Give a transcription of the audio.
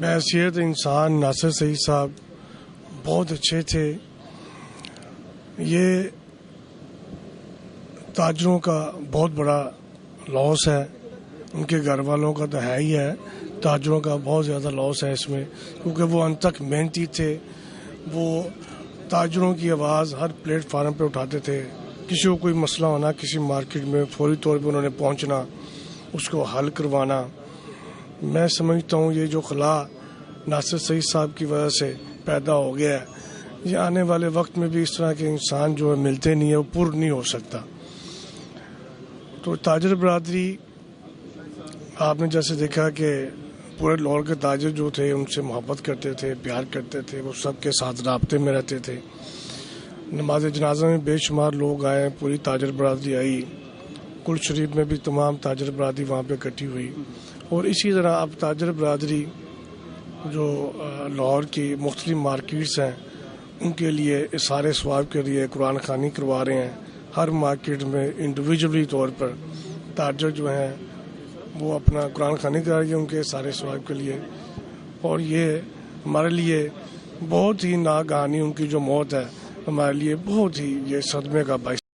بحیثیت انسان ناصر سیعد صاحب بہت اچھے تھے. یہ تاجروں کا بہت بڑا لاس ہے، ان کے گھر والوں کا تو ہے ہی ہے، تاجروں کا بہت زیادہ لاس ہے اس میں، کیونکہ وہ ان تک محنتی تھے. وہ تاجروں کی آواز ہر پلیٹ فارم پہ اٹھاتے تھے. کسی کو کوئی مسئلہ ہونا کسی مارکیٹ میں، فوری طور پہ انہوں نے پہنچنا، اس کو حل کروانا. میں سمجھتا ہوں یہ جو خلا ناصر سیعد صاحب کی وجہ سے پیدا ہو گیا ہے، یہ آنے والے وقت میں بھی اس طرح کے انسان جو ہے ملتے نہیں ہیں، وہ پر نہیں ہو سکتا. تو تاجر برادری آپ نے جیسے دیکھا کہ پورے لاہور کے تاجر جو تھے ان سے محبت کرتے تھے، پیار کرتے تھے، وہ سب کے ساتھ رابطے میں رہتے تھے. نماز جنازہ میں بے شمار لوگ آئے، پوری تاجر برادری آئی. کل شریف میں بھی تمام تاجر برادری وہاں پہ اکٹھی ہوئی. اور اسی طرح اب تاجر برادری جو لاہور کی مختلف مارکیٹس ہیں ان کے لیے اظہار ثواب کے لیے قرآن خوانی کروا رہے ہیں. ہر مارکیٹ میں انڈیویجولی طور پر تاجر جو ہیں وہ اپنا قرآن خوانی کرا رہے ہیں ان کے اظہار ثواب کے لیے. اور یہ ہمارے لیے بہت ہی ناگہانی ان کی جو موت ہے ہمارے لیے بہت ہی یہ صدمے کا باعث